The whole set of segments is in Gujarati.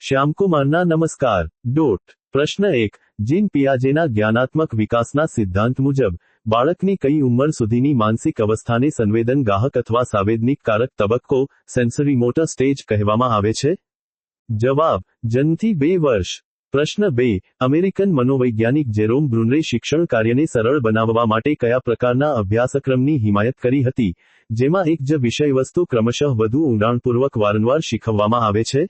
શ્યામકુમારના નમસ્કાર. પ્રશ્ન 1. જીન પિયાજેના જ્ઞાનાત્મક વિકાસના સિદ્ધાંત મુજબ બાળકની કઈ ઉંમર સુધીની માનસિક અવસ્થાને સંવેદન ગાહક અથવા સાવેદનિક કારક તબક્કો સેન્સરી મોટર સ્ટેજ કહેવામાં આવે છે? જવાબ: જન્મથી 2 વર્ષ. પ્રશ્ન 2. અમેરિકન મનોવૈજ્ઞાનિક જેરોમ બ્રુનરે શિક્ષણ કાર્યને સરળ બનાવવા માટે કયા પ્રકારના અભ્યાસક્રમની હિમાયત કરી હતી, જેમાં એક જ વિષયવસ્તુ ક્રમશઃ વધુ ઊંડાણપૂર્વક વારંવાર શીખવવામાં આવે છે?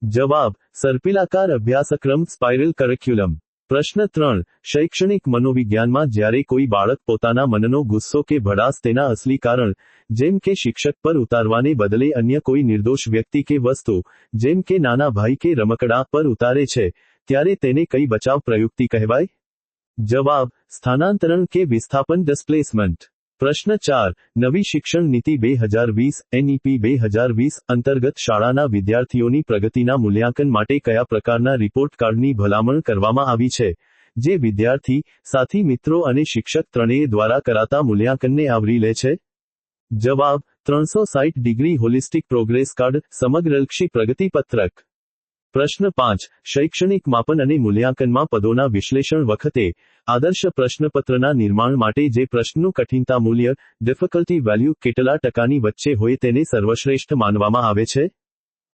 જવાબ: સર્પિલાકાર અભ્યાસક્રમ સ્પાઇરલ કરિક્યુલમ. પ્રશ્ન 3. શૈક્ષણિક મનોવિજ્ઞાનમાં જ્યારે કોઈ બાળક પોતાના મનનો ગુસ્સો કે ભડાસ તેના અસલી કારણ, જેમ કે શિક્ષક પર ઉતારવાને બદલે અન્ય કોઈ નિર્દોષ વ્યક્તિ કે વસ્તુ, જેમ કે નાના ભાઈ કે રમકડા પર ઉતારે છે, ત્યારે તેને કઈ બચાવ પ્રયુક્તિ કહેવાય? જવાબ: સ્થાનાંતરણ કે વિસ્થાપન ડિસ્પ્લેસમેન્ટ. પ્રશ્ન 4. નવી શિક્ષણ નીતિ 2020 એનઈપી 2020 અંતર્ગત શાળાના વિદ્યાર્થીઓની પ્રગતિના મૂલ્યાંકન માટે કયા પ્રકારના રિપોર્ટ કાર્ડની ભલામણ કરવામાં આવી છે, જે વિદ્યાર્થી, સાથી મિત્રો અને શિક્ષક ત્રણેય દ્વારા કરાતા મૂલ્યાંકનને આવરી લે છે? જવાબ: 360 ડિગ્રી હોલિસ્ટિક પ્રોગ્રેસ કાર્ડ, સમગ્રલક્ષી પ્રગતિ પત્રક. પ્રશ્ન 5. શૈક્ષણિક માપન અને મૂલ્યાંકનમાં પદોના વિશ્લેષણ વખતે આદર્શ પ્રશ્નપત્રના નિર્માણ માટે જે પ્રશ્નનું કઠિનતા મૂલ્ય ડિફિકલ્ટી વેલ્યુ કેટલા ટકાની વચ્ચે હોય તેને સર્વશ્રેષ્ઠ માનવામાં આવે છે?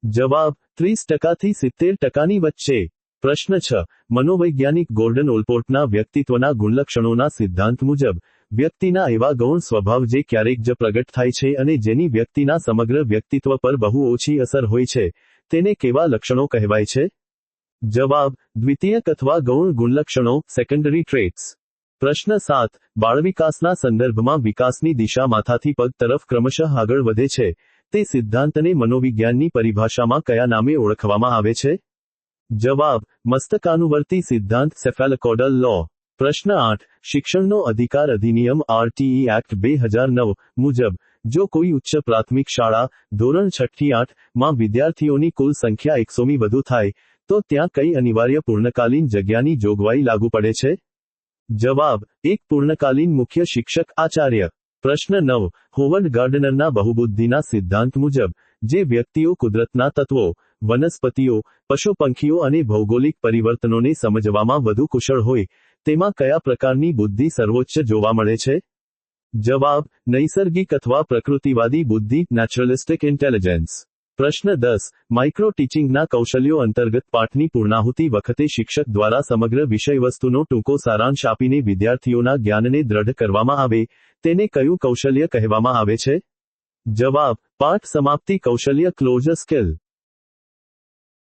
જવાબ: 30% થી 70% વચ્ચે. પ્રશ્ન 6. મનોવૈજ્ઞાનિક ગોર્ડન ઓલપોર્ટના વ્યક્તિત્વના ગુણલક્ષણોના સિદ્ધાંત મુજબ વ્યક્તિના એવા ગૌણ સ્વભાવ જે ક્યારેક જ પ્રગટ થાય છે અને જેની વ્યક્તિના સમગ્ર વ્યક્તિત્વ પર બહુ ઓછી અસર હોય છે, તેને કેવા લક્ષણો કહેવાય છે? જવાબ: દ્વિતીયક અથવા ગૌણ ગુણલક્ષણો સેકન્ડરી ટ્રેટ્સ. પ્રશ્ન 7. બાળવિકાસના સંદર્ભમાં વિકાસની દિશા માથાથી પગ તરફ ક્રમશઃ આગળ વધે છે, તે સિદ્ધાંતને મનોવિજ્ઞાનની પરિભાષામાં કયા નામે ઓળખવામાં આવે છે? જવાબ: મસ્તકાનુવર્તી સિદ્ધાંત સેફેલોકોડલ લો. પ્રશ્ન 8. શિક્ષણનો અધિકાર અધિનિયમ આરટીઈ એક્ટ 2009 મુજબ જો કોઈ ઉચ્ચ પ્રાથમિક શાળા ધોરણ 6 થી 8 માં વિદ્યાર્થીઓની કુલ સંખ્યા 100 મી વધુ થાય તો ત્યાં કઈ અનિવાર્ય પૂર્ણકાલીન જગ્યાની જોગવાઈ લાગુ પડે છે? જવાબ: એક પૂર્ણકાલીન મુખ્ય શિક્ષક આચાર્ય. પ્રશ્ન 9. હોવર્ડ ગાર્ડનરના બહુબુદ્ધિના સિદ્ધાંત મુજબ જે વ્યક્તિઓ કુદરતના તત્વો, વનસ્પતિઓ, પશુપંખીઓ અને ભૌગોલિક પરિવર્તનોને સમજવામાં વધુ કુશળ હોય, તેમાં કયા પ્રકારની બુદ્ધિ સર્વોચ્ચ જોવા મળે છે? જવાબ: નૈસર્ગિક અથવા પ્રકૃતિવાદી બુદ્ધિ નેચરલિસ્ટિક ઇન્ટેલિજન્સ. પ્રશ્ન 10. માઇક્રો ટીચિંગના કૌશલ્યો અંતર્ગત પાઠની પૂર્ણાહુતિ વખતે શિક્ષક દ્વારા સમગ્ર વિષયવસ્તુનો ટૂંકો સારાંશ આપીને વિદ્યાર્થીઓના જ્ઞાનને દ્રઢ કરવામાં આવે, તેને કયું કૌશલ્ય કહેવામાં આવે છે? જવાબ: પાઠ સમાપ્તિ કૌશલ્ય ક્લોઝર સ્કિલ.